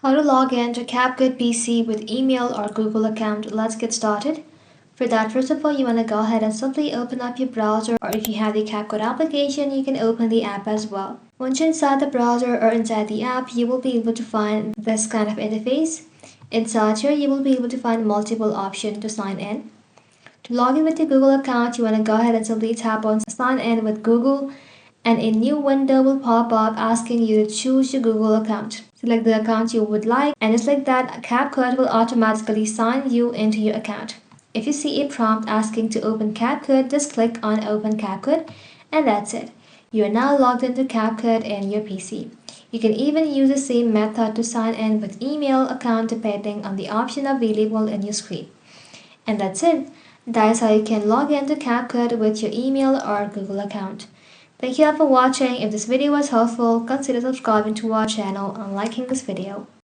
How to log in to CapCut PC with email or Google account. Let's get started. For that, first of all, you want to go ahead and simply open up your browser, or if you have the CapCut application, you can open the app as well. Once you're inside the browser or inside the app, you will be able to find this kind of interface. Inside here, you will be able to find multiple options to sign in. To log in with your Google account, you want to go ahead and simply tap on sign in with Google, and a new window will pop up asking you to choose your Google account. Select the account you would like, and just like that, CapCut will automatically sign you into your account. If you see a prompt asking to open CapCut, just click on Open CapCut, and that's it. You are now logged into CapCut in your PC. You can even use the same method to sign in with email account depending on the option available in your screen. And that's it. That is how you can log into CapCut with your email or Google account. Thank you all for watching. If this video was helpful, consider subscribing to our channel and liking this video.